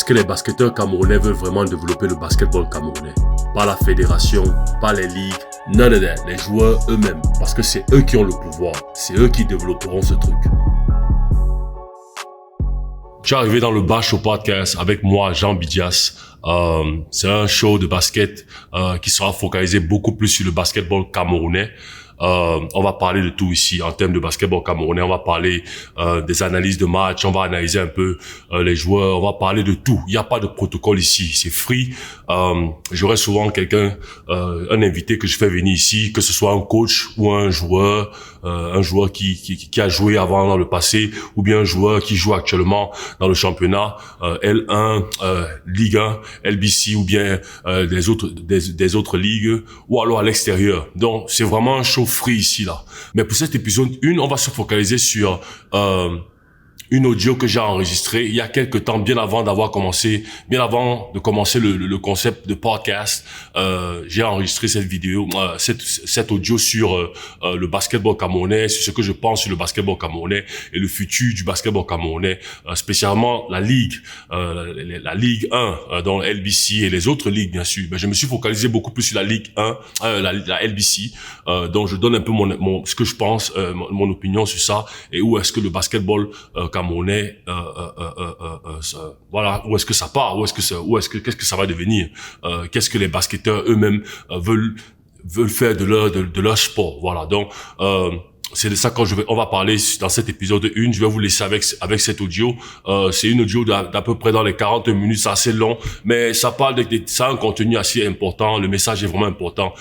que les basketteurs camerounais veulent vraiment développer le basketball camerounais. Pas la fédération, pas les ligues, none of that. Les joueurs eux-mêmes, parce que c'est eux qui ont le pouvoir. C'est eux qui développeront ce truc. Je suis arrivé dans le Bas Show Podcast avec moi, Jean Bidias. C'est un show de basket qui sera focalisé beaucoup plus sur le basketball camerounais. On va parler de tout ici en termes de basketball camerounais. On va parler des analyses de match. On va analyser un peu les joueurs. On va parler de tout. Il n'y a pas de protocole ici. C'est free. J'aurai souvent un invité que je fais venir ici, que ce soit un coach ou un joueur qui a joué avant dans le passé, ou bien un joueur qui joue actuellement dans le championnat L1, Ligue 1, LBC, ou bien des autres ligues, ou alors à l'extérieur. Donc c'est vraiment un show free ici là. Mais pour cet épisode 1, on va se focaliser sur une audio que j'ai enregistrée il y a quelques temps, bien avant de commencer le concept de podcast. J'ai enregistré cette vidéo, cette audio sur le basketball camerounais, sur ce que je pense sur le basketball camerounais et le futur du basketball camerounais, spécialement la ligue 1, dans LBC et les autres ligues bien sûr. Mais je me suis focalisé beaucoup plus sur la Ligue 1, la LBC, donc je donne un peu ce que je pense, mon opinion sur ça, et où est-ce que le basketball camerounais, voilà, où est-ce que ça part, qu'est-ce que ça va devenir, qu'est-ce que les basketteurs eux-mêmes veulent faire de leur sport, voilà. Donc c'est de ça on va parler dans cet épisode 1. Je vais vous laisser avec cette audio. C'est une audio d'à peu près dans les 40 minutes, c'est assez long, mais ça parle ça a un contenu assez important. Le message est vraiment important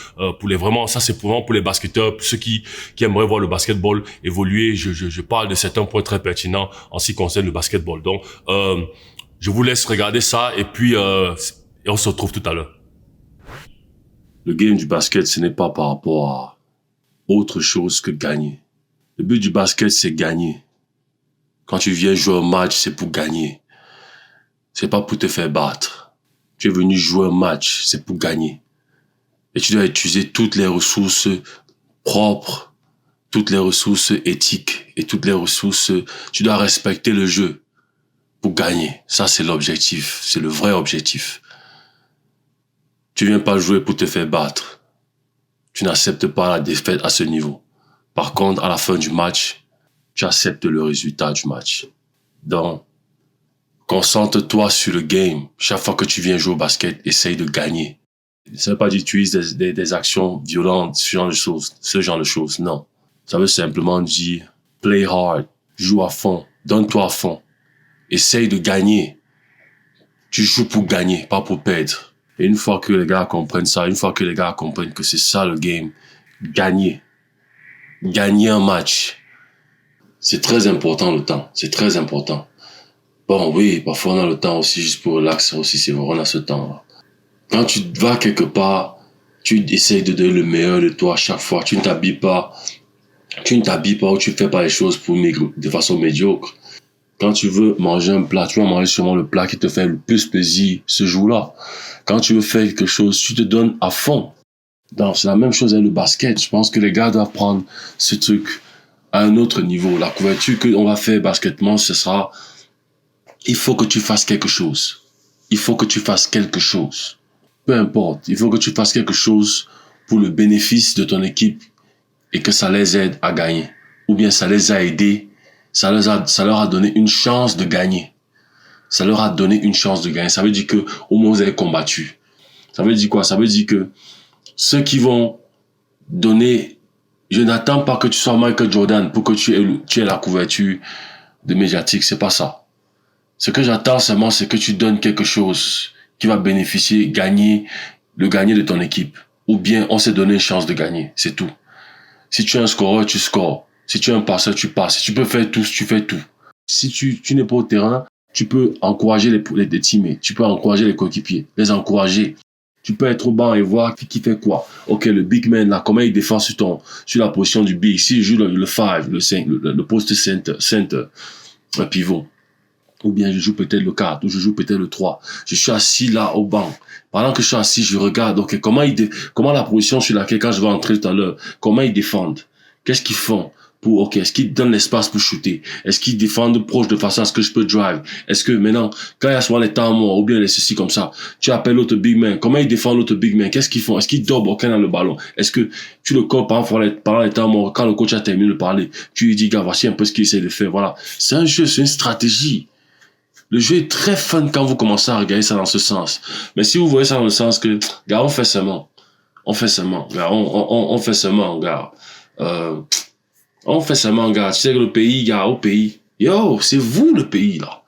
ça c'est vraiment pour les basketteurs, pour ceux qui aimeraient voir le basketball évoluer. Je parle de certains points très pertinents en ce qui concerne le basketball. Donc je vous laisse regarder ça et puis et on se retrouve tout à l'heure. Le game du basket, ce n'est pas par rapport à autre chose que gagner. Le but du basket, c'est gagner. Quand tu viens jouer un match, c'est pour gagner. C'est pas pour te faire battre. Tu es venu jouer un match, c'est pour gagner. Et tu dois utiliser toutes les ressources propres, toutes les ressources éthiques et toutes les ressources... Tu dois respecter le jeu pour gagner. Ça, c'est l'objectif. C'est le vrai objectif. Tu viens pas jouer pour te faire battre. Tu n'acceptes pas la défaite à ce niveau. Par contre, à la fin du match, tu acceptes le résultat du match. Donc, concentre-toi sur le game. Chaque fois que tu viens jouer au basket, essaye de gagner. Ça veut pas dire tu utilises des actions violentes, ce genre de choses. Non. Ça veut simplement dire play hard, joue à fond, donne-toi à fond. Essaye de gagner. Tu joues pour gagner, pas pour perdre. Et une fois que les gars comprennent ça, une fois que les gars comprennent que c'est ça le game, gagner un match, c'est très important le temps, c'est très important. Bon oui, parfois on a le temps aussi juste pour relaxer aussi, c'est vrai, on a ce temps-là. Quand tu vas quelque part, tu essayes de donner le meilleur de toi à chaque fois, tu ne t'habilles pas ou tu fais pas les choses de façon médiocre. Quand tu veux manger un plat, tu vas manger sûrement le plat qui te fait le plus plaisir ce jour-là. Quand tu veux faire quelque chose, tu te donnes à fond. Donc, c'est la même chose avec le basket. Je pense que les gars doivent prendre ce truc à un autre niveau. La couverture qu'on va faire basketement, ce sera, il faut que tu fasses quelque chose. Il faut que tu fasses quelque chose. Peu importe. Il faut que tu fasses quelque chose pour le bénéfice de ton équipe et que ça les aide à gagner. Ou bien ça les a aidés. Ça leur a donné une chance de gagner. Ça leur a donné une chance de gagner. Ça veut dire que au moins vous avez combattu. Ça veut dire quoi? Ça veut dire que ceux qui vont donner... Je n'attends pas que tu sois Michael Jordan pour que tu aies la couverture de médiatique. C'est pas ça. Ce que j'attends seulement, c'est que tu donnes quelque chose qui va bénéficier, gagner de ton équipe. Ou bien on s'est donné une chance de gagner. C'est tout. Si tu es un scoreur, tu scores. Si tu es un passeur, tu passes. Si tu peux faire tout, tu fais tout. Si tu n'es pas au terrain, tu peux encourager les teammates. Tu peux encourager les coéquipiers. Les encourager. Tu peux être au banc et voir qui fait quoi. Ok, le big man, là, comment il défend sur la position du big. S'il joue le 5, le 5, le post center, un pivot. Ou bien je joue peut-être le 4, ou je joue peut-être le 3. Je suis assis là au banc. Pendant que je suis assis, je regarde, ok, comment la position sur laquelle, quand je vais entrer tout à l'heure, comment ils défendent. Qu'est-ce qu'ils font? ok, est-ce qu'ils donnent l'espace pour shooter? Est-ce qu'ils défendent proche de façon à ce que je peux drive? Est-ce que maintenant, quand il y a souvent les temps morts, ou bien les ceci comme ça, tu appelles l'autre big man, comment ils défendent l'autre big man? Qu'est-ce qu'ils font? Est-ce qu'ils double aucun dans le ballon? Est-ce que tu le colles pendant les temps morts, quand le coach a terminé de parler, tu lui dis, gars, voici un peu ce qu'il essaie de faire, voilà. C'est un jeu, c'est une stratégie. Le jeu est très fun quand vous commencez à regarder ça dans ce sens. Mais si vous voyez ça dans le sens que, gars, on fait seulement, gars, on fait seulement, gars, on fait seulement, gars, tu sais que le pays, gars, au pays, yo, c'est vous le pays, là.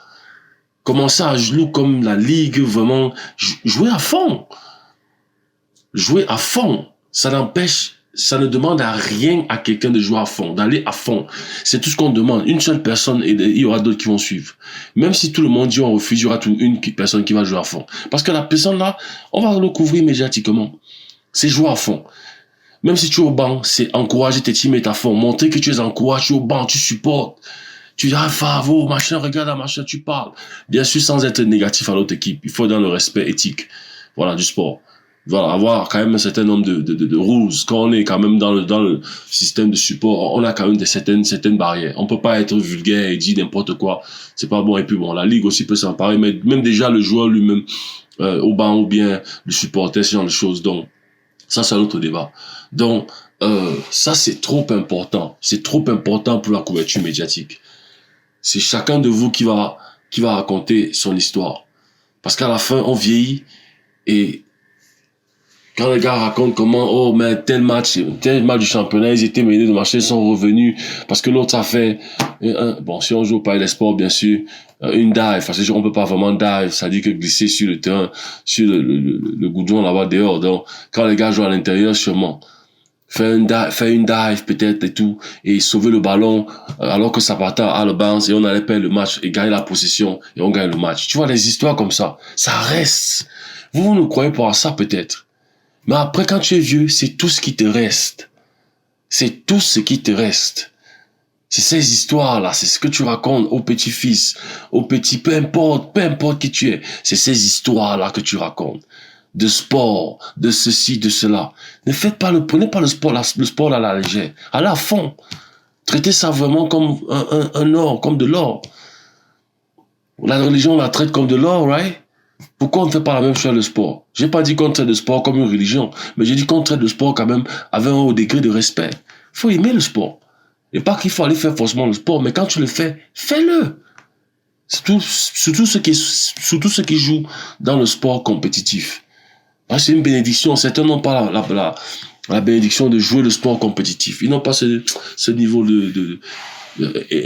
Commencez à jouer comme la ligue, vraiment, jouer à fond. Jouer à fond. Ça n'empêche, ça ne demande à rien à quelqu'un de jouer à fond, d'aller à fond. C'est tout ce qu'on demande. Une seule personne et il y aura d'autres qui vont suivre. Même si tout le monde dit on refuse, il y aura une personne qui va jouer à fond. Parce que la personne là, on va le couvrir médiatiquement. C'est jouer à fond. Même si tu es au banc, c'est encourager tes teammates à fond. Montrer que tu es encouragé, tu es au banc, tu supportes. Tu dis, ah, Favo, machin, regarde, machin, tu parles. Bien sûr, sans être négatif à l'autre équipe. Il faut dans le respect éthique, voilà, du sport. Voilà, avoir quand même un certain nombre de rules. Quand on est quand même dans le système de support, on a quand même certaines barrières. On peut pas être vulgaire et dire n'importe quoi. C'est pas bon. Et puis bon, la ligue aussi peut s'emparer, mais même déjà le joueur lui-même, au banc ou bien le supporter, ce genre de choses. Donc, ça, c'est un autre débat. Donc, ça, c'est trop important. C'est trop important pour la couverture médiatique. C'est chacun de vous qui va raconter son histoire. Parce qu'à la fin, on vieillit et quand les gars racontent comment, oh, mais tel match du championnat, ils étaient menés de match, ils sont revenus parce que l'autre a fait, bon, si on joue pas les sports, bien sûr, une dive, parce que on peut pas vraiment dive, ça dit que glisser sur le terrain, sur le goudron là-bas dehors. Donc, quand les gars jouent à l'intérieur, sûrement, faire une dive peut-être et tout, et sauver le ballon, alors que ça partait à le bounce et on allait perdre le match et gagner la possession et on gagne le match. Tu vois, les histoires comme ça reste. Vous ne croyez pas à ça peut-être. Mais après, quand tu es vieux, c'est tout ce qui te reste. C'est tout ce qui te reste. C'est ces histoires-là, c'est ce que tu racontes aux petits-fils, aux petits, peu importe qui tu es. C'est ces histoires-là que tu racontes. De sport, de ceci, de cela. Prenez pas le sport à la légère. Allez à fond. Traitez ça vraiment comme un or, comme de l'or. La religion, on la traite comme de l'or, right? Pourquoi on ne fait pas la même chose le sport? J'ai pas dit qu'on traite le sport comme une religion, mais j'ai dit qu'on traite le sport quand même avec un haut degré de respect. Il faut aimer le sport. Et pas qu'il faut aller faire forcément le sport, mais quand tu le fais, fais-le. Surtout ceux qui jouent dans le sport compétitif. C'est une bénédiction. Certains n'ont pas la bénédiction de jouer le sport compétitif. Ils n'ont pas ce niveau de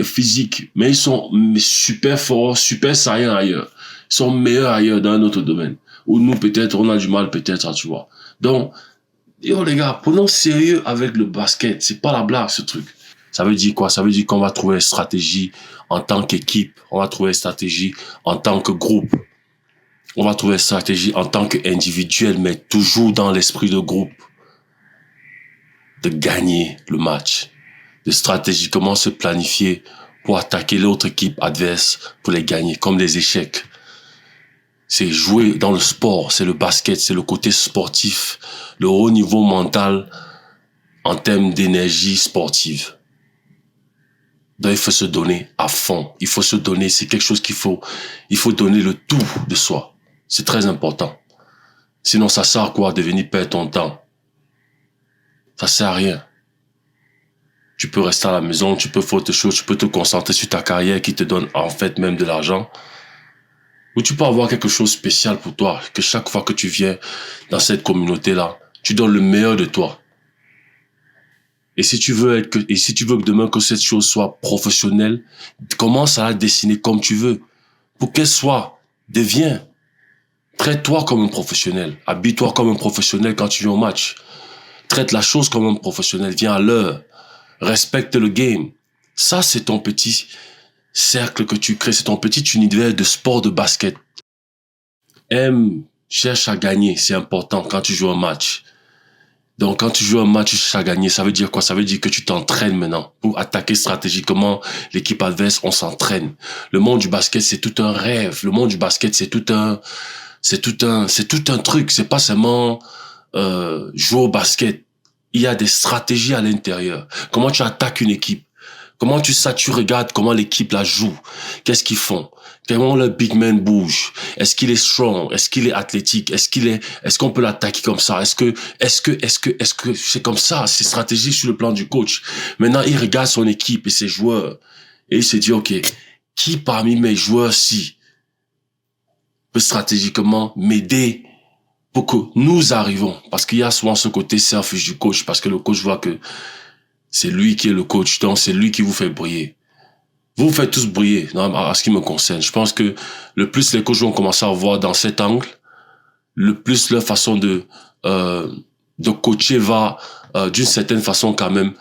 physique, mais ils sont super forts, super saillants ailleurs. Ils sont meilleurs ailleurs dans un autre domaine. Où nous, peut-être, on a du mal, peut-être, tu vois. Donc, yo, les gars, prenons sérieux avec le basket. C'est pas la blague, ce truc. Ça veut dire quoi? Ça veut dire qu'on va trouver une stratégie en tant qu'équipe. On va trouver une stratégie en tant que groupe. On va trouver une stratégie en tant qu'individuel, mais toujours dans l'esprit de groupe. De gagner le match. De stratégie, comment se planifier pour attaquer l'autre équipe adverse, pour les gagner, comme les échecs. C'est jouer dans le sport, c'est le basket, c'est le côté sportif, le haut niveau mental en termes d'énergie sportive. Donc il faut se donner à fond, il faut se donner, c'est quelque chose il faut donner le tout de soi. C'est très important. Sinon ça sert à quoi de venir perdre ton temps? Ça sert à rien. Tu peux rester à la maison, tu peux faire autre chose, tu peux te concentrer sur ta carrière qui te donne en fait même de l'argent. Ou tu peux avoir quelque chose de spécial pour toi, que chaque fois que tu viens dans cette communauté-là, tu donnes le meilleur de toi. Et si tu veux que demain que cette chose soit professionnelle, commence à la dessiner comme tu veux. Pour qu'elle soit, deviens. Traite-toi comme un professionnel. Habille-toi comme un professionnel quand tu viens au match. Traite la chose comme un professionnel. Viens à l'heure. Respecte le game. Ça, c'est ton petit cercle que tu crées. C'est ton petit univers de sport de basket. Cherche à gagner. C'est important quand tu joues un match. Donc, quand tu joues un match, tu cherches à gagner. Ça veut dire quoi? Ça veut dire que tu t'entraînes maintenant pour attaquer stratégiquement l'équipe adverse. On s'entraîne. Le monde du basket, c'est tout un rêve. Le monde du basket, c'est tout un truc. C'est pas seulement jouer au basket. Il y a des stratégies à l'intérieur. Comment tu attaques une équipe? Tu regardes comment l'équipe la joue. Qu'est-ce qu'ils font? Comment le big man bouge? Est-ce qu'il est strong? Est-ce qu'il est athlétique? Est-ce qu'on peut l'attaquer comme ça? Est-ce que c'est comme ça? C'est stratégique sur le plan du coach. Maintenant, il regarde son équipe et ses joueurs. Et il se dit, OK, qui parmi mes joueurs-ci peut stratégiquement m'aider pour que nous arrivons? Parce qu'il y a souvent ce côté selfish du coach, parce que le coach voit que c'est lui qui est le coach, donc c'est lui qui vous fait briller. Vous vous faites tous briller, non, à ce qui me concerne. Je pense que le plus les coachs vont commencer à voir dans cet angle, le plus leur façon de coacher va d'une certaine façon quand même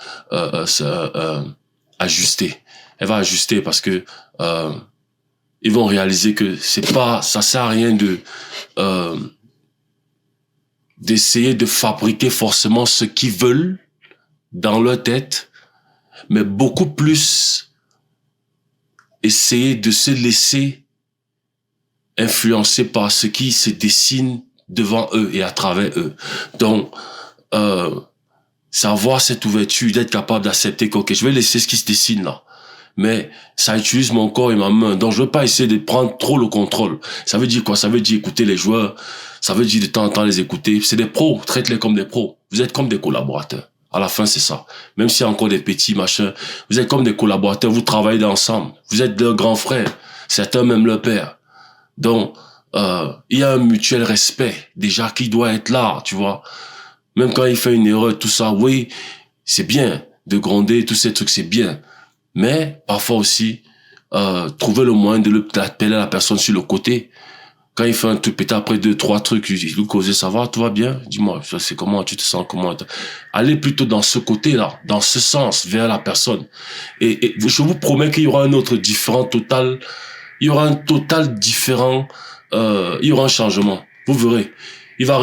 ajuster. Elle va ajuster parce que ils vont réaliser que ça sert à rien d'essayer de fabriquer forcément ce qu'ils veulent dans leur tête, mais beaucoup plus essayer de se laisser influencer par ce qui se dessine devant eux et à travers eux. Donc, c'est avoir cette ouverture, d'être capable d'accepter que, OK, je vais laisser ce qui se dessine là. Mais ça utilise mon corps et ma main. Donc, je veux pas essayer de prendre trop le contrôle. Ça veut dire quoi? Ça veut dire écouter les joueurs. Ça veut dire de temps en temps les écouter. C'est des pros. Traite-les comme des pros. Vous êtes comme des collaborateurs. À la fin, c'est ça. Même s'il y a encore des petits machins, vous êtes comme des collaborateurs, vous travaillez ensemble. Vous êtes leurs grands frères. Certains même leur père. Donc, il y a un mutuel respect, déjà, qui doit être là, tu vois. Même quand il fait une erreur, tout ça, oui, c'est bien de gronder, tous ces trucs, c'est bien. Mais, parfois aussi, trouver le moyen de l'appeler la personne sur le côté. Quand il fait un truc, peut-être après 2-3 trucs, il lui cause, ça va, tout va bien? Dis-moi, c'est comment, tu te sens comment? Allez plutôt dans ce côté-là, dans ce sens, vers la personne. Et je vous promets qu'il y aura un autre différent total, il y aura un total différent, il y aura un changement. Vous verrez. Il va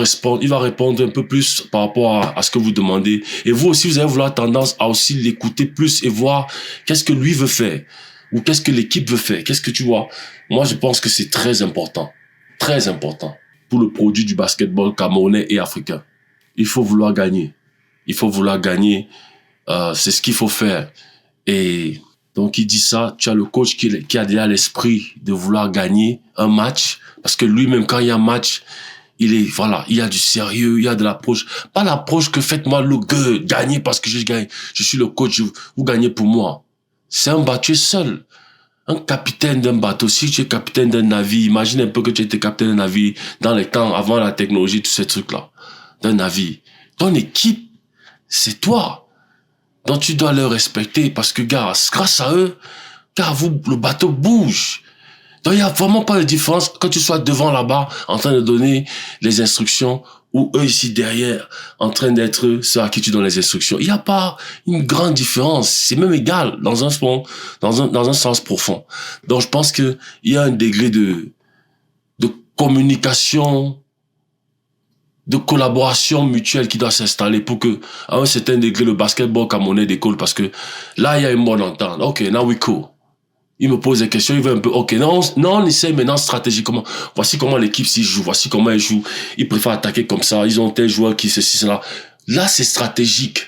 répondre un peu plus par rapport à ce que vous demandez. Et vous aussi, vous allez vouloir tendance à aussi l'écouter plus et voir qu'est-ce que lui veut faire. Ou qu'est-ce que l'équipe veut faire. Qu'est-ce que tu vois? Moi, je pense que c'est très important. Très important pour le produit du basketball camerounais et africain. Il faut vouloir gagner. Il faut vouloir gagner. C'est ce qu'il faut faire. Et donc, il dit ça. Tu as le coach qui a déjà l'esprit de vouloir gagner un match. Parce que lui-même, quand il y a un match, il y a du sérieux, il y a de l'approche. Pas l'approche que faites-moi le gueux, gagner parce que je gagne. Je suis le coach, vous gagnez pour moi. C'est un battu seul. Un capitaine d'un bateau, si tu es capitaine d'un navire, imagine un peu que tu étais capitaine d'un navire dans les temps avant la technologie, tous ces trucs-là, d'un navire. Ton équipe, c'est toi. Donc tu dois le respecter parce que, gars, grâce à eux, le bateau bouge. Donc il y a vraiment pas de différence quand tu sois devant là-bas en train de donner les instructions ou eux ici derrière en train d'être ceux à qui tu donnes les instructions. Il n'y a pas une grande différence. C'est même égal dans un sens profond. Donc je pense que il y a un degré de communication, de collaboration mutuelle qui doit s'installer pour que, à un certain degré, le basketball camerounais décolle parce que là, il y a une bonne entente. OK, now we cool. Il me pose des questions, il veut un peu, OK, non, on essaie maintenant stratégiquement. Voici comment l'équipe s'y joue, voici comment elle joue. Ils préfèrent attaquer comme ça, ils ont tel joueur qui ceci, cela. Là, c'est stratégique.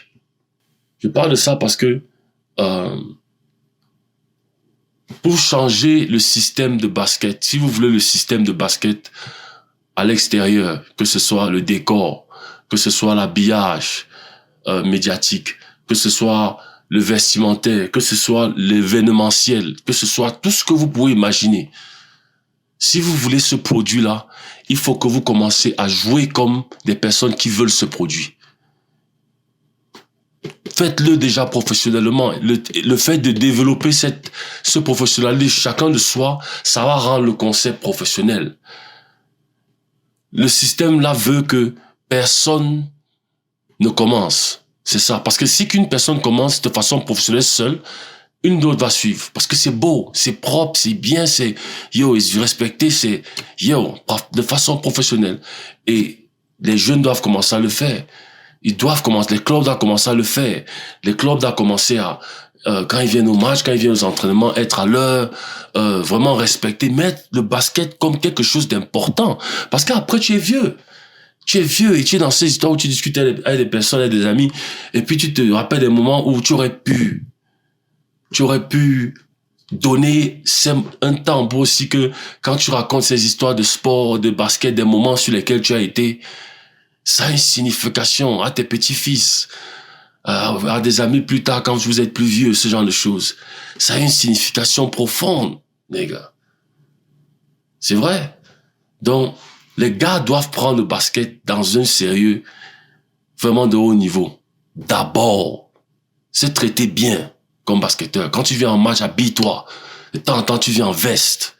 Je parle de ça parce que, pour changer le système de basket, si vous voulez le système de basket à l'extérieur, que ce soit le décor, que ce soit l'habillage médiatique, que ce soit le vestimentaire, que ce soit l'événementiel, que ce soit tout ce que vous pouvez imaginer. Si vous voulez ce produit-là, il faut que vous commencez à jouer comme des personnes qui veulent ce produit. Faites-le déjà professionnellement. Le fait de développer ce professionnalisme, chacun de soi, ça va rendre le concept professionnel. Le système là veut que personne ne commence. C'est ça. Parce que si qu'une personne commence de façon professionnelle seule, une autre va suivre. Parce que c'est beau, c'est propre, c'est bien, c'est respecté, c'est de façon professionnelle. Et les jeunes doivent commencer à le faire. Les clubs doivent commencer à le faire. Les clubs doivent commencer à, quand ils viennent au match, quand ils viennent aux entraînements, être à l'heure, vraiment respecter, mettre le basket comme quelque chose d'important. Parce qu'après, tu es vieux. Tu es vieux et tu es dans ces histoires où tu discutes avec des personnes, avec des amis, et puis tu te rappelles des moments où tu aurais pu Tu aurais pu donner un temps pour aussi que quand tu racontes ces histoires de sport, de basket, des moments sur lesquels tu as été, ça a une signification à tes petits-fils, à des amis plus tard quand vous êtes plus vieux, ce genre de choses. Ça a une signification profonde, les gars. C'est vrai. Donc, les gars doivent prendre le basket dans un sérieux vraiment de haut niveau. D'abord, se traiter bien comme basketteur. Quand tu viens en match, habille-toi. De temps en temps, tu viens en veste.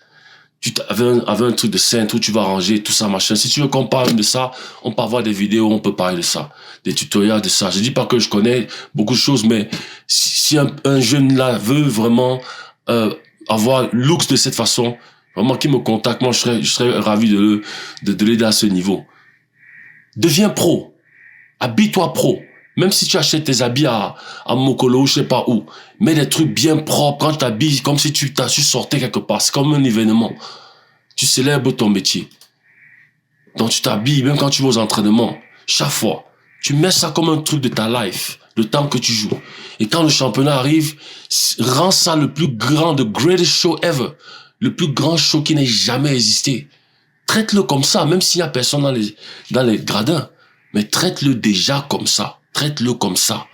Tu avais un truc de cintre où tu vas ranger, tout ça, machin. Si tu veux qu'on parle de ça, on peut avoir des vidéos, on peut parler de ça. Des tutoriels de ça. Je dis pas que je connais beaucoup de choses, mais si un jeune là veut vraiment avoir looks de cette façon, vraiment qu'il me contacte, moi je serais ravi de l'aider à ce niveau. Deviens pro. Habille-toi pro. Même si tu achètes tes habits à Mokolo, je sais pas où. Mets des trucs bien propres. Quand tu t'habilles, comme si tu sortais quelque part. C'est comme un événement. Tu célèbres ton métier. Donc tu t'habilles, même quand tu vas aux entraînements. Chaque fois. Tu mets ça comme un truc de ta life. Le temps que tu joues. Et quand le championnat arrive, rends ça le plus grand, the greatest show ever. Le plus grand show qui n'ait jamais existé. Traite-le comme ça, même s'il y a personne dans les gradins. Mais traite-le déjà comme ça. Traite-le comme ça.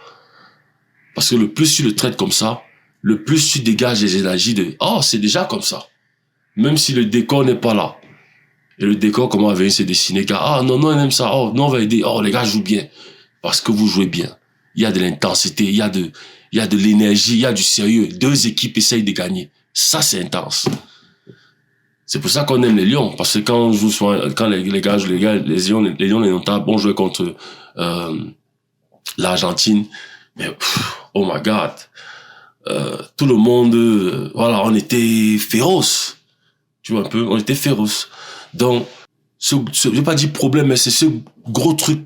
Parce que le plus tu le traites comme ça, le plus tu dégages les énergies de « Oh, c'est déjà comme ça ». Même si le décor n'est pas là. Et le décor, comment va venir se dessiner car « Ah, non, on aime ça. Oh, non, on va aider. Oh, les gars jouent bien. » Parce que vous jouez bien. Il y a de l'intensité, il y a de l'énergie, il y a du sérieux. Deux équipes essayent de gagner. Ça, c'est intense. C'est pour ça qu'on aime les Lions. Parce que quand on joue quand les gars jouent, les Lions, les Notables, on jouait contre l'Argentine. Mais, oh my God. Tout le monde, voilà, on était féroces. Tu vois un peu, on était féroces. Donc, je vais pas dire problème, mais c'est ce gros truc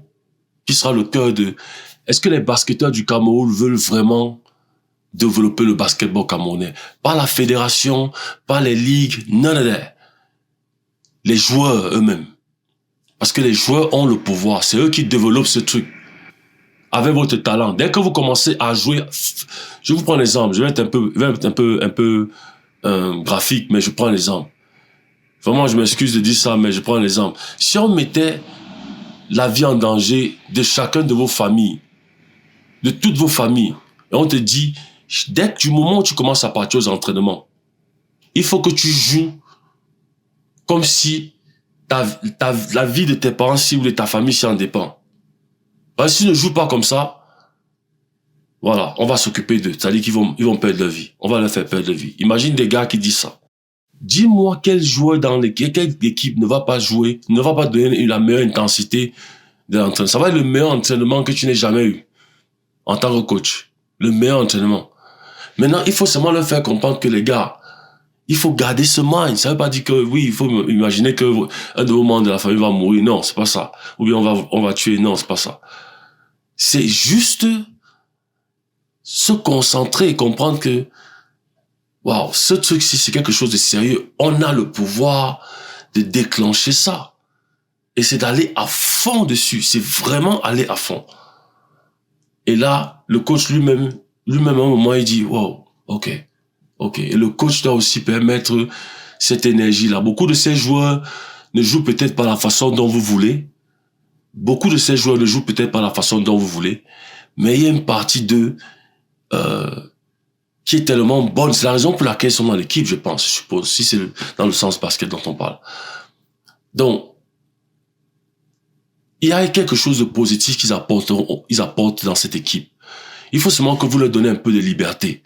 qui sera le cœur de, est-ce que les basketteurs du Cameroun veulent vraiment développer le basketball camerounais? Pas la fédération, pas les ligues, none of that. Les joueurs eux-mêmes. Parce que les joueurs ont le pouvoir. C'est eux qui développent ce truc. Avec votre talent. Dès que vous commencez à jouer, je vous prends l'exemple. Je vais être un peu graphique, mais je prends l'exemple. Vraiment, je m'excuse de dire ça, mais je prends l'exemple. Si on mettait la vie en danger de chacun de vos familles, de toutes vos familles, et on te dit, dès du moment où tu commences à partir aux entraînements, il faut que tu joues comme si la vie de tes parents ou de ta famille s'y en dépend. Parce que si tu ne joues pas comme ça, voilà, on va s'occuper d'eux. C'est-à-dire qu'ils vont perdre leur vie. On va leur faire perdre leur vie. Imagine des gars qui disent ça. Dis-moi quel joueur quelle équipe ne va pas jouer, ne va pas donner la meilleure intensité de l'entraînement. Ça va être le meilleur entraînement que tu n'aies jamais eu en tant que coach. Le meilleur entraînement. Maintenant, il faut seulement leur faire comprendre que les gars, il faut garder ce mind. Ça veut pas dire que, oui, il faut imaginer que un de vos membres de la famille va mourir. Non, c'est pas ça. Ou bien on va tuer. Non, c'est pas ça. C'est juste se concentrer et comprendre que, waouh, ce truc-ci, c'est quelque chose de sérieux. On a le pouvoir de déclencher ça. Et c'est d'aller à fond dessus. C'est vraiment aller à fond. Et là, le coach lui-même, à un moment, il dit, wow, ok. Et le coach doit aussi permettre cette énergie-là. Beaucoup de ces joueurs ne jouent peut-être pas la façon dont vous voulez. Beaucoup de ces joueurs ne jouent peut-être pas la façon dont vous voulez. Mais il y a une partie d'eux qui est tellement bonne. C'est la raison pour laquelle ils sont dans l'équipe, je pense, je suppose, si c'est dans le sens basket dont on parle. Donc, il y a quelque chose de positif qu'ils apportent dans cette équipe. Il faut seulement que vous leur donnez un peu de liberté,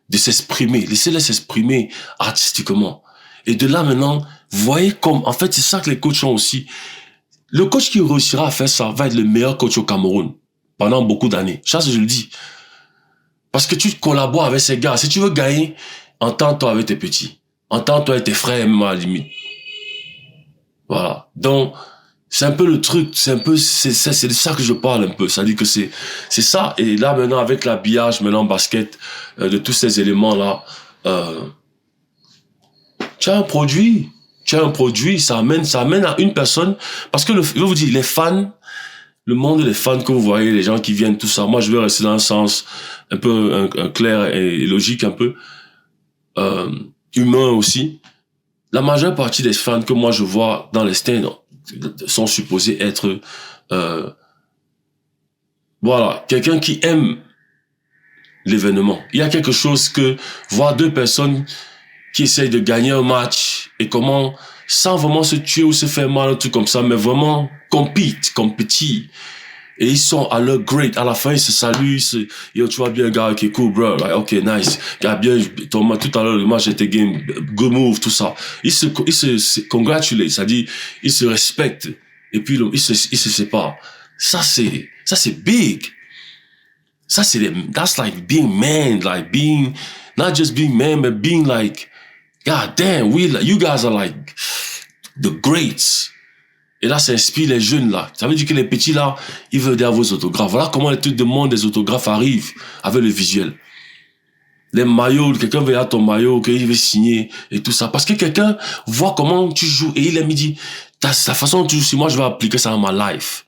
de s'exprimer. Laissez-les s'exprimer artistiquement. Et de là maintenant, voyez comme, en fait, c'est ça que les coachs ont aussi. Le coach qui réussira à faire ça va être le meilleur coach au Cameroun pendant beaucoup d'années. Ça, je le dis. Parce que tu collabores avec ces gars. Si tu veux gagner, entends-toi avec tes petits. Entends-toi avec tes frères, même à la limite. Voilà. Donc, c'est un peu le truc, c'est de ça que je parle un peu. C'est-à-dire que c'est ça. Et là, maintenant, avec l'habillage, maintenant, basket, de tous ces éléments-là, tu as un produit, ça amène à une personne, parce que je vous dis, les fans, le monde des fans que vous voyez, les gens qui viennent, tout ça, moi, je vais rester dans un sens un peu un clair et logique, un peu humain aussi. La majeure partie des fans que moi je vois dans les stands sont supposés être voilà, quelqu'un qui aime l'événement. Il y a quelque chose que voir deux personnes qui essayent de gagner un match et comment, sans vraiment se tuer ou se faire mal, un truc comme ça, mais vraiment compétit. Et ils sont à leur great. À la fin, ils se saluent, yo, tu vois bien, gars, ok, cool, bro. Like, ok, nice. Gars, bien, tout à l'heure, le match était game, good move, tout ça. Ils se congratulent, c'est-à-dire, ils se respectent. Et puis, ils se séparent. Ça, c'est big. Ça, that's like being man, like being, not just being man, but being like, God damn, you guys are like the greats. Et là, ça inspire les jeunes, là. Ça veut dire que les petits, là, ils veulent dire vos autographes. Voilà comment les trucs de monde des autographes arrivent avec le visuel. Les maillots, quelqu'un veut à ton maillot, qu'il veut signer et tout ça. Parce que quelqu'un voit comment tu joues et il aime, il dit, ta façon dont tu joues, si moi, je vais appliquer ça dans ma life.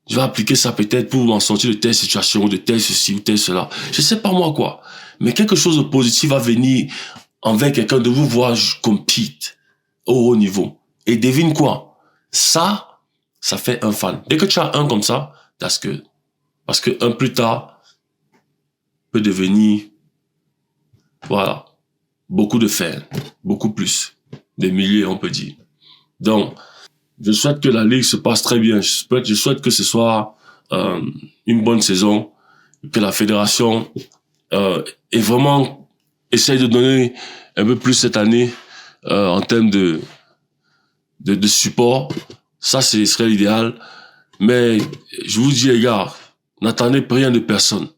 Je vais appliquer ça peut-être pour m'en sortir de telle situation, de tel ceci ou tel cela. Je sais pas moi quoi. Mais quelque chose de positif va venir envers quelqu'un de vous voir compete au haut niveau. Et devine quoi? Ça fait un fan. Dès que tu as un comme ça, parce que un plus tard peut devenir, voilà, beaucoup de fans, beaucoup plus, des milliers on peut dire. Donc, je souhaite que la ligue se passe très bien. Je souhaite que ce soit une bonne saison, que la fédération ait vraiment essaye de donner un peu plus cette année en termes de support. Ça, ce serait l'idéal. Mais je vous dis, les gars, n'attendez rien de personne.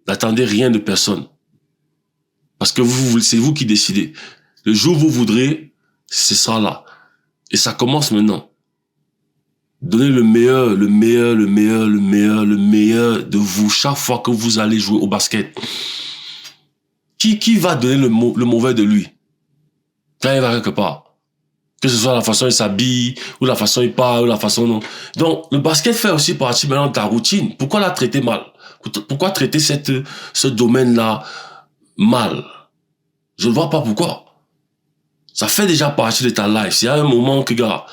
N'attendez rien de personne. Parce que c'est vous qui décidez. Le jour où vous voudrez, ce sera là. Et ça commence maintenant. Donnez le meilleur de vous chaque fois que vous allez jouer au basket. Qui va donner le mauvais de lui quand il va quelque part? Que ce soit la façon il s'habille, ou la façon il parle, ou la façon non. Donc, le basket fait aussi partie maintenant de ta routine. Pourquoi la traiter mal? Pourquoi traiter ce domaine-là mal? Je ne vois pas pourquoi. Ça fait déjà partie de ta life. Il y a un moment que, gars,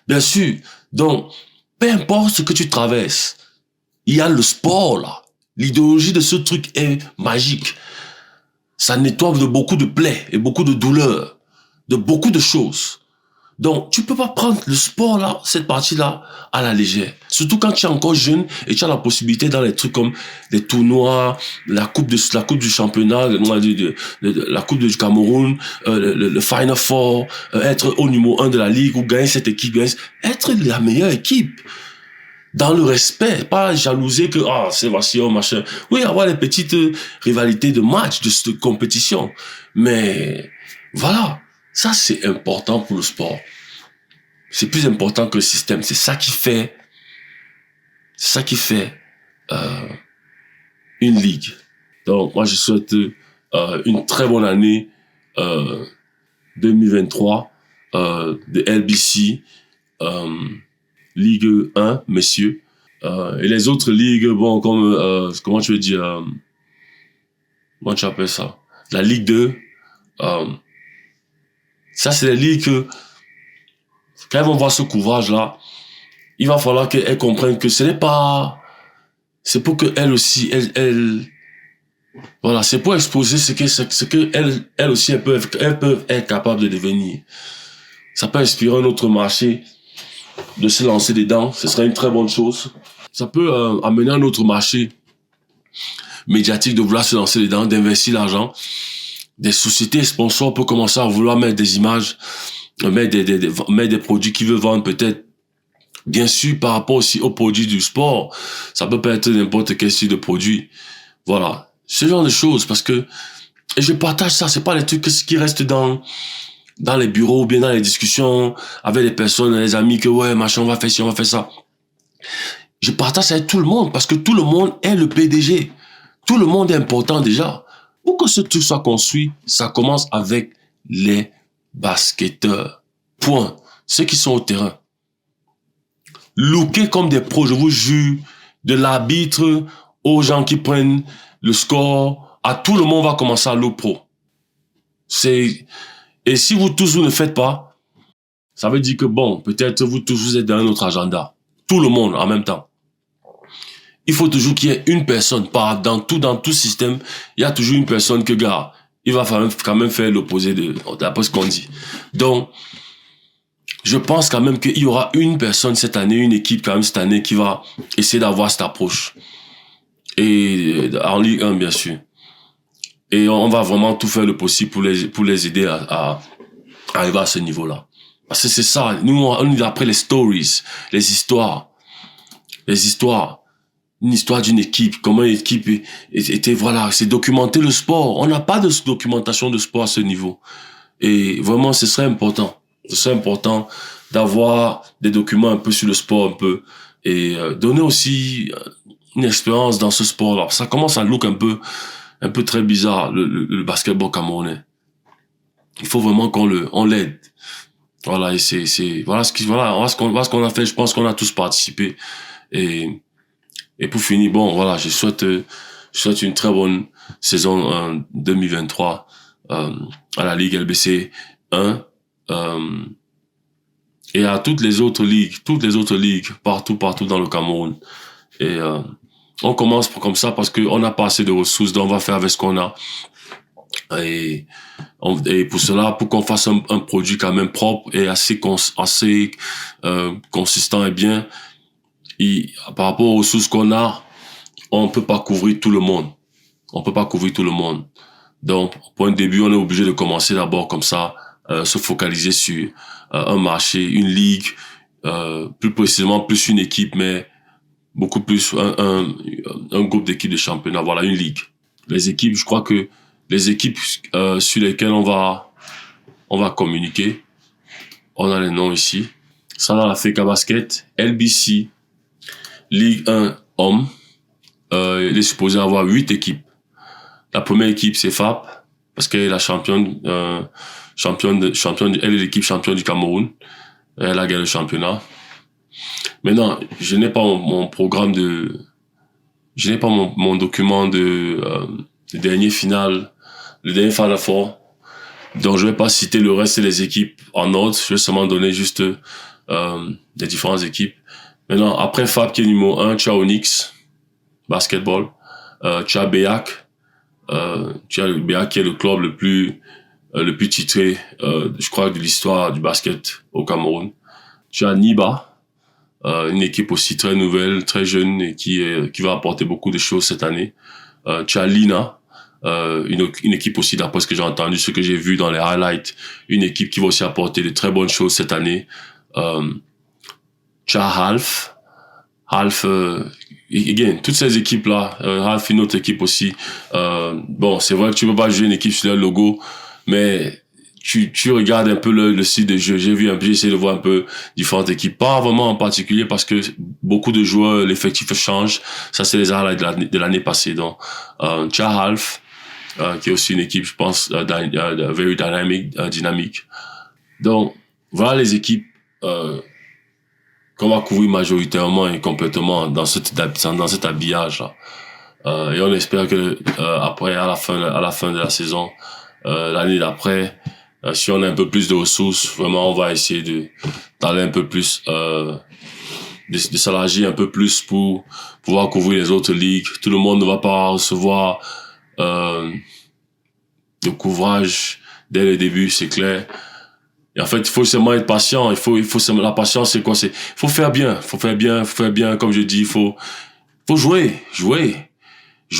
bien sûr. Donc, peu importe ce que tu traverses, il y a le sport, là. L'idéologie de ce truc est magique. Ça nettoie de beaucoup de plaies et beaucoup de douleurs, de beaucoup de choses. Donc, tu peux pas prendre le sport là, cette partie-là, à la légère. Surtout quand tu es encore jeune et tu as la possibilité dans les trucs comme les tournois, la coupe du championnat, la coupe du Cameroun, le Final Four, être au numéro 1 de la ligue ou gagner cette équipe, être la meilleure équipe. Dans le respect, pas jalouser que, c'est Vacillon, machin. Oui, avoir les petites rivalités de match, de compétition. Mais, voilà. Ça, c'est important pour le sport. C'est plus important que le système. C'est ça qui fait une ligue. Donc, moi, je souhaite une très bonne année 2023 de LBC, Ligue 1, messieurs. Et les autres ligues, bon, comme, comment tu veux dire, comment tu appelles ça? La Ligue 2, ça, c'est les ligues que, quand elles vont voir ce couvrage-là, il va falloir qu'elles comprennent que ce n'est pas... C'est pour qu'elles aussi, voilà, c'est pour exposer ce que elles aussi, elles peuvent être capables de devenir. Ça peut inspirer un autre marché de se lancer dedans. Ce serait une très bonne chose. Ça peut amener un autre marché médiatique de vouloir se lancer dedans, d'investir l'argent. Des sociétés sponsors peuvent commencer à vouloir mettre des images, mettre des produits qu'ils veulent vendre peut-être. Bien sûr, par rapport aussi aux produits du sport, ça peut pas être n'importe quel style de produit. Voilà. Ce genre de choses, parce que, et je partage ça, c'est pas les trucs qui restent dans les bureaux ou bien dans les discussions avec les personnes, les amis, que ouais, machin, on va faire ci, on va faire ça. Je partage ça avec tout le monde, parce que tout le monde est le PDG. Tout le monde est important déjà. Pour que ce truc soit construit, ça commence avec les basketteurs. Point. Ceux qui sont au terrain. looker comme des pros, je vous jure, de l'arbitre aux gens qui prennent le score, à tout le monde va commencer à look pro. Et si vous tous vous ne faites pas, ça veut dire que bon, peut-être vous tous vous êtes dans un autre agenda. Tout le monde en même temps. Il faut toujours qu'il y ait une personne, dans tout système, il y a toujours une personne que, gars, il va quand même faire l'opposé d'après ce qu'on dit. Donc, je pense quand même qu'il y aura une personne cette année, une équipe quand même cette année qui va essayer d'avoir cette approche. Et en Ligue 1, bien sûr. Et on va vraiment tout faire le possible pour les aider à arriver à ce niveau-là. Parce que c'est ça. Nous, on est après les stories, les histoires. Une histoire d'une équipe, comment une équipe était, voilà, c'est documenter le sport. On n'a pas de documentation de sport à ce niveau. Et vraiment, ce serait important. Ce serait important d'avoir des documents un peu sur le sport, un peu, et donner aussi une expérience dans ce sport-là. Ça commence à look un peu très bizarre, le basketball camerounais. Il faut vraiment on l'aide. Voilà, et voilà ce qu'on a fait. Je pense qu'on a tous participé. Et pour finir, bon, voilà, je souhaite une très bonne saison 2023 à la Ligue LBC 1 et à toutes les autres ligues partout dans le Cameroun. Et on commence comme ça parce que on n'a pas assez de ressources, donc on va faire avec ce qu'on a. Et pour cela, pour qu'on fasse un produit quand même propre et assez consistant et bien, par rapport aux ressources qu'on a, on peut pas couvrir tout le monde. Donc, pour un début, on est obligé de commencer d'abord comme ça, se focaliser sur un marché, une ligue, plus précisément plus une équipe, mais beaucoup plus un groupe d'équipes de championnat. Voilà, une ligue. Les équipes, je crois que les équipes sur lesquelles on va communiquer, on a les noms ici. Sana Africa Basket, LBC, Ligue 1 Hommes. Il est supposé avoir 8 équipes. La première équipe, c'est FAP, parce qu'elle est la championne, elle est l'équipe championne du Cameroun. Elle a gagné le championnat. Maintenant, je n'ai pas mon programme je n'ai pas mon document le dernier Final Four. Donc, je vais pas citer le reste des équipes en ordre. Je vais seulement donner juste, les différentes équipes. Maintenant, après FAP qui est numéro 1, tu as Onyx, basketball. Tu as BEAC. Tu as le BEAC qui est le club le plus titré, je crois, de l'histoire du basket au Cameroun. Tu as Niba, une équipe aussi très nouvelle, très jeune et qui va apporter beaucoup de choses cette année. Tu as Lina, une équipe aussi, d'après ce que j'ai entendu, ce que j'ai vu dans les highlights, une équipe qui va aussi apporter de très bonnes choses cette année. Tu as Half, again, toutes ces équipes-là, Half, une autre équipe aussi. Bon, c'est vrai que tu peux pas jouer une équipe sur leur logo, mais tu regardes un peu le site de jeu. J'ai essayé de voir un peu différentes équipes. Pas vraiment en particulier parce que beaucoup de joueurs, l'effectif change. Ça, c'est les highlights de l'année passée. Donc, tu as Half, qui est aussi une équipe, je pense, very dynamique. Donc, voilà les équipes, qu'on va couvrir majoritairement et complètement dans cet habillage-là. Et on espère que, après, à la fin de la saison, l'année d'après, si on a un peu plus de ressources, vraiment, on va essayer d'aller un peu plus, de s'élargir un peu plus pour pouvoir couvrir les autres ligues. Tout le monde ne va pas recevoir, le couvrage dès le début, c'est clair. Et en fait, il faut seulement être patient. La patience, c'est quoi? Il faut faire bien, comme je dis, il faut jouer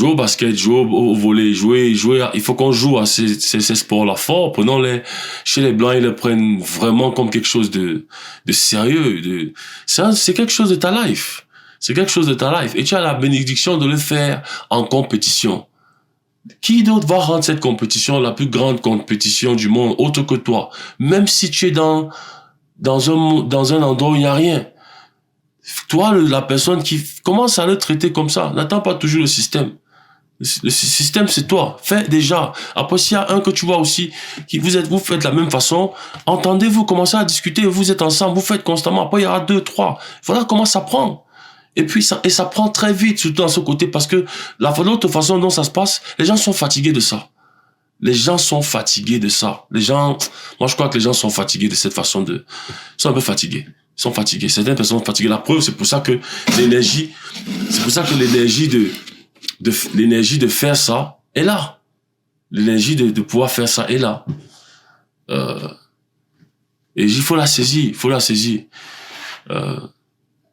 au basket, jouer au volley, jouer, il faut qu'on joue à ces sports-là fort. Chez les Blancs, ils le prennent vraiment comme quelque chose de sérieux, c'est quelque chose de ta life. Et tu as la bénédiction de le faire en compétition. Qui d'autre va rendre cette compétition la plus grande compétition du monde autre que toi? Même si tu es dans un endroit où il n'y a rien. Toi, la personne qui commence à le traiter comme ça, n'attends pas toujours le système. Le système, c'est toi. Fais déjà. Après, s'il y a un que tu vois aussi, vous faites de la même façon, entendez-vous, commencez à discuter, vous êtes ensemble, vous faites constamment. Après, il y aura 2, 3. Voilà comment ça prend. Et puis, ça prend très vite, surtout dans ce côté, parce que l'autre façon dont ça se passe, les gens sont fatigués de ça. Les gens sont fatigués de ça. Moi, je crois que les gens sont fatigués de cette façon ils sont un peu fatigués. Ils sont fatigués. Certaines personnes sont fatiguées. La preuve, c'est pour ça que l'énergie de faire ça est là. L'énergie de pouvoir faire ça est là. Et il faut la saisir.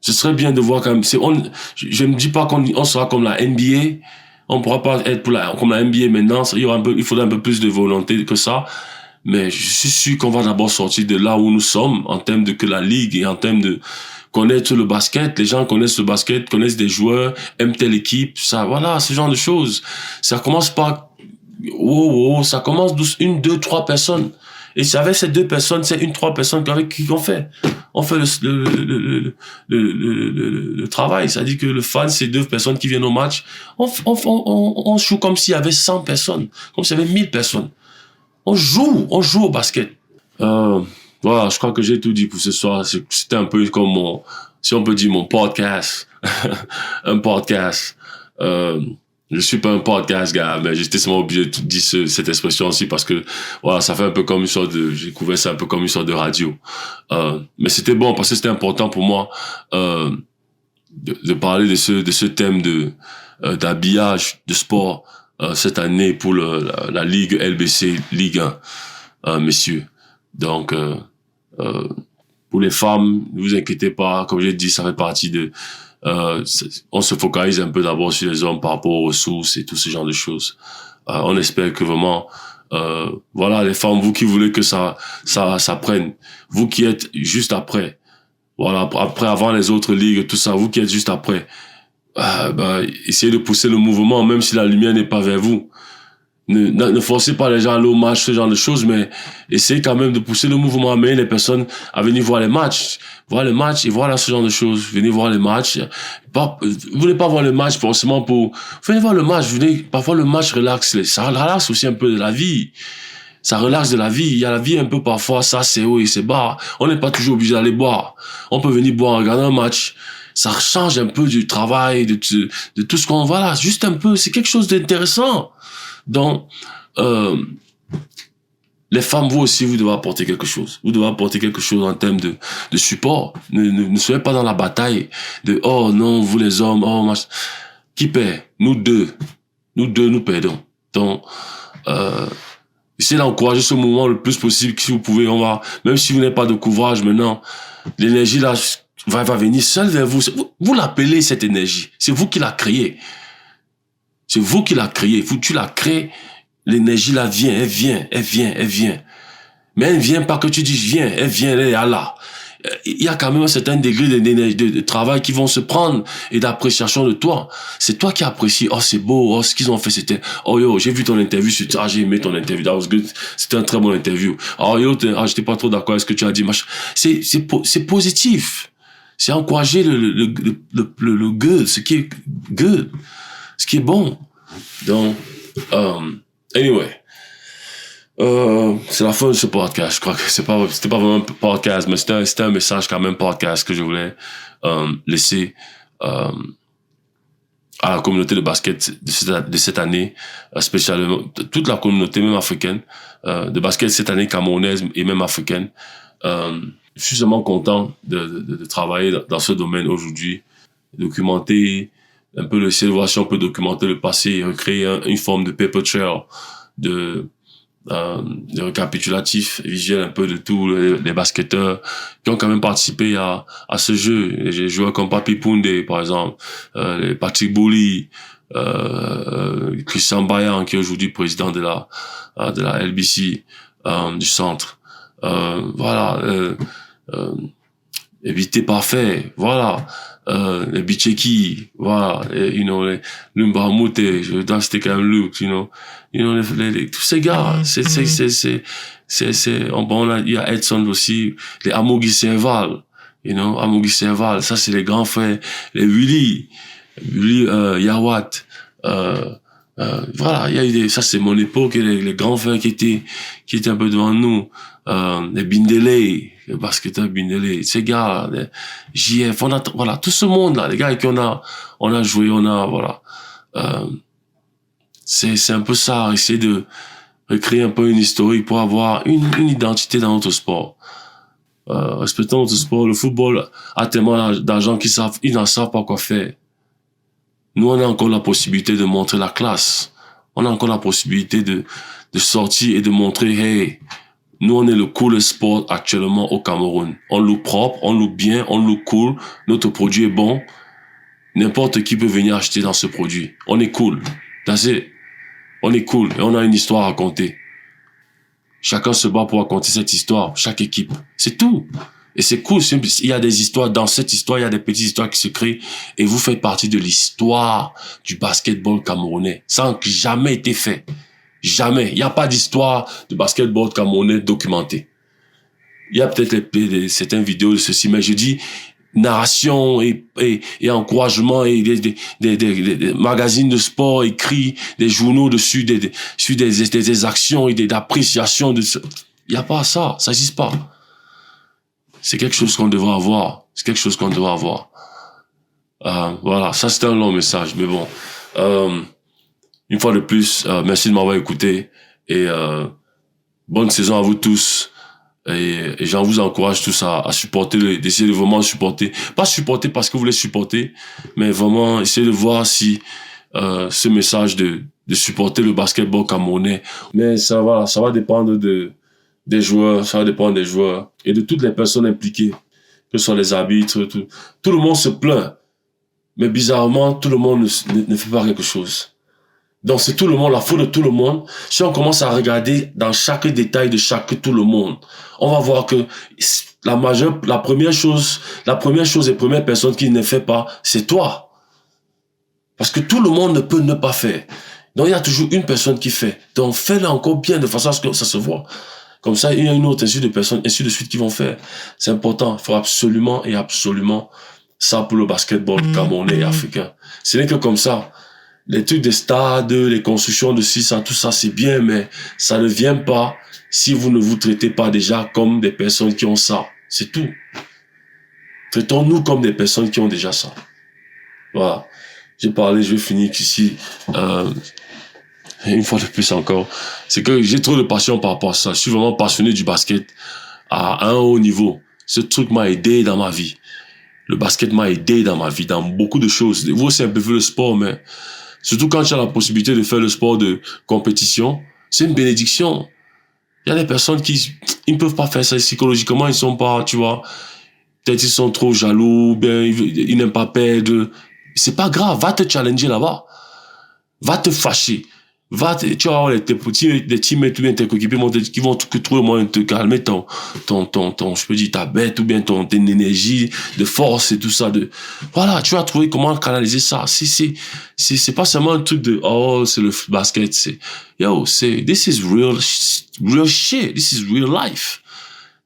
Ce serait bien de voir quand même. Je ne dis pas qu'on sera comme la NBA. On pourra pas être comme la NBA maintenant. Il faudra un peu plus de volonté que ça. Mais je suis sûr qu'on va d'abord sortir de là où nous sommes en termes de que la ligue et en termes de connaître le basket. Les gens connaissent le basket, connaissent des joueurs, aiment telle équipe. Ça, voilà, ce genre de choses. Ça commence par, ça commence 1, 2, 3 personnes. Et c'est avec ces 2 personnes, c'est 1, 3 personnes avec qui on fait le travail. C'est-à-dire que le fan, c'est 2 personnes qui viennent au match. On joue comme s'il y avait 100 personnes, comme s'il y avait 1000 personnes. On joue au basket. Voilà, je crois que j'ai tout dit pour ce soir. C'était un peu comme si on peut dire mon podcast. Un podcast. Je suis pas un podcast, gars, mais j'étais seulement obligé de dire cette expression aussi parce que, voilà, ça fait un peu comme j'ai découvert ça un peu comme une sorte de radio. Mais c'était bon parce que c'était important pour moi, de parler de ce thème d'habillage, de sport, cette année pour la Ligue LBC, Ligue 1, messieurs. Donc, pour les femmes, ne vous inquiétez pas, comme j'ai dit, ça fait partie on se focalise un peu d'abord sur les hommes par rapport aux ressources et tout ce genre de choses. On espère que vraiment, voilà, les femmes, vous qui voulez que ça prenne, vous qui êtes juste après, voilà, avant les autres ligues, tout ça, vous qui êtes juste après, essayez de pousser le mouvement, même si la lumière n'est pas vers vous. Ne forcez pas les gens à aller au match, ce genre de choses, mais essayez quand même de pousser le mouvement, amener les personnes à venir voir les matchs et voilà ce genre de choses. Venez voir les matchs. Vous voulez pas voir le match forcément venez voir le match, parfois le match relaxe, ça relaxe aussi un peu de la vie. Ça relaxe de la vie. Il y a la vie un peu parfois, ça c'est haut et c'est bas. On n'est pas toujours obligé d'aller boire. On peut venir boire en regardant un match. Ça change un peu du travail, de tout ce qu'on, voilà, juste un peu, c'est quelque chose d'intéressant. Donc, les femmes, vous aussi, vous devez apporter quelque chose. Vous devez apporter quelque chose en termes de support. Ne soyez pas dans la bataille de, oh non, vous les hommes, oh, machin. Qui perd? Nous deux, nous perdons. Donc, essayez d'encourager ce mouvement le plus possible si vous pouvez. Même si vous n'avez pas de couvrage maintenant, l'énergie là va venir seule vers vous. Vous l'appelez cette énergie. C'est vous qui la créez. C'est vous qui la créez. Tu la crées. L'énergie là vient. Mais elle vient pas que tu dis viens. Elle vient, elle est là. Il y a quand même un certain degré de travail qui vont se prendre et d'appréciation de toi. C'est toi qui apprécies. Oh, c'est beau. Oh, ce qu'ils ont fait, c'était, oh yo, j'ai vu ton interview sur, j'ai aimé ton interview. That was good. C'était un très bon interview. Oh yo, j'étais pas trop d'accord avec ce que tu as dit. C'est positif. C'est encourager le good, ce qui est good. Ce qui est bon. Donc, anyway. C'est la fin de ce podcast. Je crois que c'était pas vraiment un podcast, mais c'était un message quand même podcast que je voulais, laisser, à la communauté de basket de cette année, spécialement, toute la communauté, même africaine, de basket cette année camerounaise et même africaine. Je suis vraiment content de travailler dans ce domaine aujourd'hui, documenter un peu essayer de voir si on peut documenter le passé et recréer une forme de paper trail, de récapitulatif visuel un peu de tous les basketteurs qui ont quand même participé à ce jeu. Les joueurs comme Papi Poundé, par exemple, Patrick Bouli, Christian Bayan, qui est aujourd'hui président de la LBC, du centre. Voilà, éviter parfait, voilà. Les Bicheki, voilà, you know, les Lumbamute, c'était quand même Luke, you know, tous ces gars, il y a Edson aussi, les Amogi Serval, you know, Amogi Serval, ça c'est les grands frères, les Willy, Yawat, Voilà, il y a eu ça c'est mon époque, et les grands frères qui étaient un peu devant nous, les Bindele, les basketteurs Bindele, ces gars, les JF, voilà, tout ce monde-là, les gars avec qui on a joué, voilà. C'est un peu ça, essayer de recréer un peu une historique pour avoir une identité dans notre sport. Respectons notre sport. Le football a tellement d'argent ils n'en savent pas quoi faire. Nous, on a encore la possibilité de montrer la classe. On a encore la possibilité de sortir et de montrer, hey, nous, on est le cool sport actuellement au Cameroun. On look propre, on look bien, on look cool. Notre produit est bon. N'importe qui peut venir acheter dans ce produit. On est cool. That's it. On est cool et on a une histoire à raconter. Chacun se bat pour raconter cette histoire, chaque équipe. C'est tout. Et c'est cool. Il y a des histoires. Dans cette histoire, il y a des petites histoires qui se créent. Et vous faites partie de l'histoire du basketball camerounais. Ça n'a jamais été fait. Jamais. Il n'y a pas d'histoire de basketball camerounais documentée. Il y a peut-être certaines vidéos de ceci, mais je dis narration et encouragement et des magazines de sport écrits, des journaux dessus, des actions et des appréciations de ce. Il n'y a pas ça. Ça n'existe pas. C'est quelque chose qu'on devrait avoir. C'est quelque chose qu'on devrait avoir. Voilà, ça c'était un long message, mais bon. Une fois de plus, merci de m'avoir écouté et bonne saison à vous tous. Et j'en vous encourage tous à supporter, d'essayer de vraiment supporter. Pas supporter parce que vous voulez supporter, mais vraiment essayer de voir si ce message de supporter le basketball camerounais. Mais ça va dépendre des joueurs, ça va dépendre des joueurs et de toutes les personnes impliquées, que ce soit les arbitres, tout le monde se plaint. Mais bizarrement, tout le monde ne fait pas quelque chose. Donc c'est tout le monde, la faute de tout le monde. Si on commence à regarder dans chaque détail de tout le monde, on va voir que la première chose et première personne qui ne fait pas, c'est toi. Parce que tout le monde ne peut ne pas faire. Donc il y a toujours une personne qui fait. Donc fais-le encore bien de façon à ce que ça se voit. Comme ça, il y a une autre, ainsi de personnes, ainsi de suite qui vont faire. C'est important. Il faut absolument ça pour le basketball camerounais et africain. Ce n'est que comme ça. Les trucs des stades, les constructions de ça, tout ça, c'est bien, mais ça ne vient pas si vous ne vous traitez pas déjà comme des personnes qui ont ça. C'est tout. Traitons-nous comme des personnes qui ont déjà ça. Voilà. J'ai parlé, je vais finir ici. Une fois de plus encore. C'est que j'ai trop de passion par rapport à ça. Je suis vraiment passionné du basket à un haut niveau. Ce truc m'a aidé dans ma vie. Le basket m'a aidé dans ma vie, dans beaucoup de choses. Vous aussi, un peu vu le sport, mais surtout quand tu as la possibilité de faire le sport de compétition, c'est une bénédiction. Il y a des personnes ils ne peuvent pas faire ça psychologiquement, ils sont pas, tu vois, peut-être ils sont trop jaloux, bien, ils n'aiment pas perdre. C'est pas grave, va te challenger là-bas. Va te fâcher. Tu vas avoir des teammates ou bien tes coéquipiers qui vont trouver le moyen de te calmer je peux dire, ta bête ou bien ton énergie de force et tout ça voilà, tu vas trouver comment canaliser ça. C'est pas seulement un truc de, c'est le basket, this is real shit. This is real life.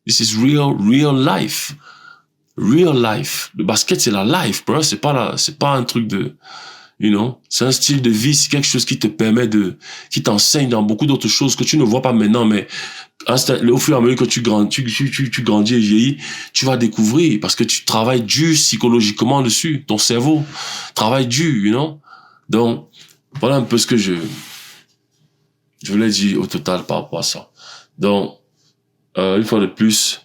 This is real life. Real life. Le basket, c'est la life, bro. C'est pas un truc de, c'est un style de vie, c'est quelque chose qui te permet qui t'enseigne dans beaucoup d'autres choses que tu ne vois pas maintenant, mais au fur et à mesure que tu grandis et vieillis, tu vas découvrir parce que tu travailles dur psychologiquement dessus, ton cerveau travaille dur, Donc, voilà un peu ce que je voulais dire au total par rapport à ça. Donc, une fois de plus,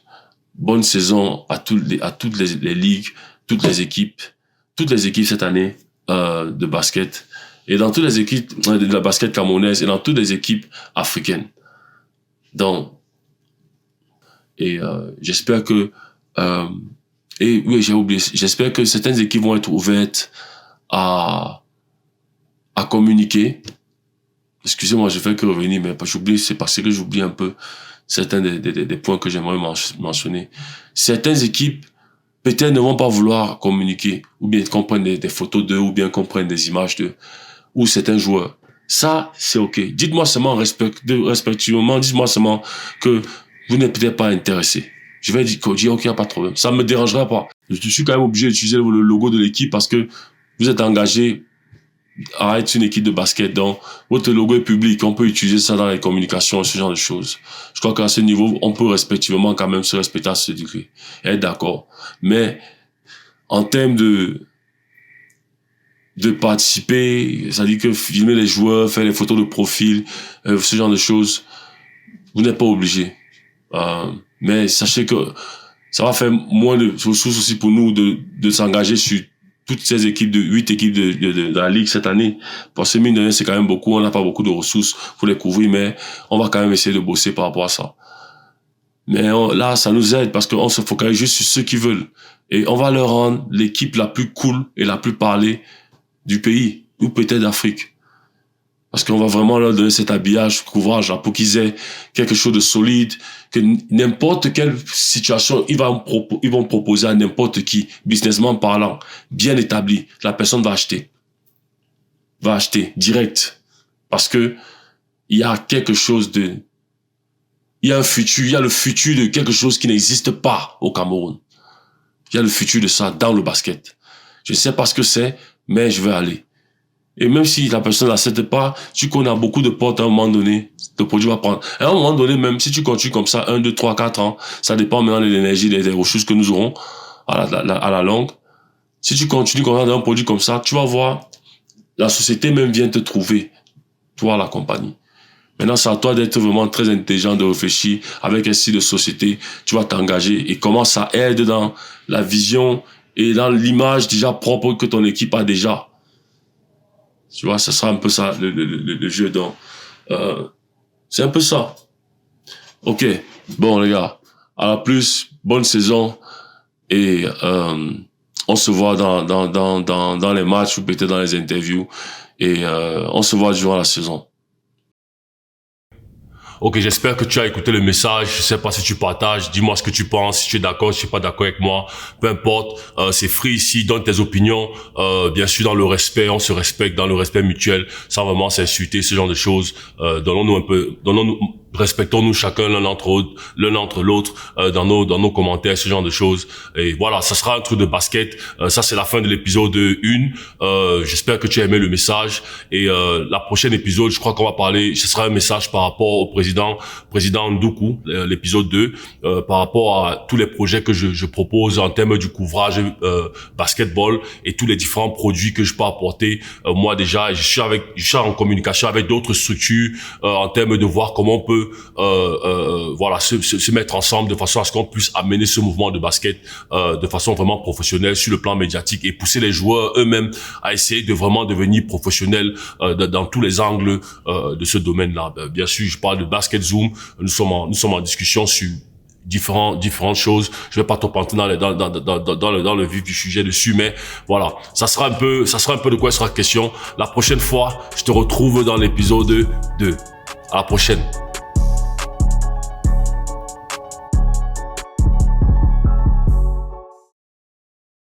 bonne saison à toutes les ligues, toutes les équipes cette année. De basket et dans toutes les équipes de la basket camerounaise et dans toutes les équipes africaines. Donc j'espère que j'ai oublié, j'espère que certaines équipes vont être ouvertes à communiquer. Excusez-moi, je fais que revenir, mais j'oublie, c'est parce que j'oublie un peu certains des points que j'aimerais mentionner. Certaines équipes peut-être ne vont pas vouloir communiquer, ou bien qu'on prenne des photos d'eux, ou bien qu'on prenne des images d'eux, ou certains joueurs. Ça, c'est ok. Dites-moi seulement respectivement, dites-moi seulement que vous n'êtes peut-être pas intéressé. Je vais dire, ok, y a pas de problème. Ça me dérangera pas. Je suis quand même obligé d'utiliser le logo de l'équipe parce que vous êtes engagé arrête une équipe de basket. Donc, votre logo est public. On peut utiliser ça dans les communications, ce genre de choses. Je crois qu'à ce niveau, on peut respectivement quand même se respecter à ce degré. Et être d'accord. Mais, en termes de participer, ça dit que filmer les joueurs, faire les photos de profil, ce genre de choses, vous n'êtes pas obligé. Mais sachez que ça va faire moins de ressources aussi pour nous de s'engager sur toutes ces équipes 8 équipes de la Ligue cette année. Parce que mine de rien, c'est quand même beaucoup, on n'a pas beaucoup de ressources pour les couvrir, mais on va quand même essayer de bosser par rapport à ça. Mais là, ça nous aide parce qu'on se focalise juste sur ceux qui veulent. Et on va leur rendre l'équipe la plus cool et la plus parlée du pays, ou peut-être d'Afrique. Parce qu'on va vraiment leur donner cet habillage, couvrage, là, pour qu'ils aient quelque chose de solide, que n'importe quelle situation, ils vont proposer à n'importe qui, businessman parlant, bien établi, la personne va acheter. Va acheter, direct. Parce que, il y a quelque chose il y a un futur, il y a le futur de quelque chose qui n'existe pas au Cameroun. Il y a le futur de ça dans le basket. Je sais pas ce que c'est, mais je vais aller. Et même si la personne n'accepte pas, tu connais beaucoup de portes à un moment donné, le produit va prendre. Et à un moment donné, même si tu continues comme ça, 1, 2, 3, 4 ans, ça dépend maintenant de l'énergie, des ressources que nous aurons à la longue. Si tu continues comme ça dans un produit comme ça, tu vas voir, la société même vient te trouver, toi, la compagnie. Maintenant, c'est à toi d'être vraiment très intelligent, de réfléchir avec un style de société, tu vas t'engager et comment ça aide dans la vision et dans l'image déjà propre que ton équipe a déjà. Tu vois, ça sera un peu ça, le jeu. Donc, c'est un peu ça. Ok. Bon, les gars. À la plus, bonne saison. Et, on se voit dans les matchs ou peut-être dans les interviews. Et, on se voit durant la saison. Ok, j'espère que tu as écouté le message. Je sais pas si tu partages. Dis-moi ce que tu penses. Si tu es d'accord, si tu es pas d'accord avec moi, peu importe. C'est free ici. Donne tes opinions. Bien sûr, dans le respect, on se respecte, dans le respect mutuel, sans vraiment s'insulter, ce genre de choses. Respectons-nous chacun l'un entre l'autre dans nos commentaires, ce genre de choses. Et voilà, ça sera un truc de basket. Ça, c'est la fin de l'épisode 1. J'espère que tu as aimé le message. Et la prochaine épisode, je crois qu'on va parler. Ce sera un message par rapport au président Ndoukou, l'épisode 2, par rapport à tous les projets que je propose en termes du couvrage basketball et tous les différents produits que je peux apporter. Moi déjà, je suis en communication avec d'autres structures en termes de voir comment on peut voilà se mettre ensemble de façon à ce qu'on puisse amener ce mouvement de basket de façon vraiment professionnelle sur le plan médiatique et pousser les joueurs eux-mêmes à essayer de vraiment devenir professionnels dans tous les angles de ce domaine-là. Bien sûr, je parle de Basket Zoom. Nous sommes en discussion sur différentes choses. Je vais pas trop entrer dans le vif du sujet dessus, mais voilà, ça sera un peu de quoi il sera question. La prochaine fois, je te retrouve dans l'épisode 2. À la prochaine.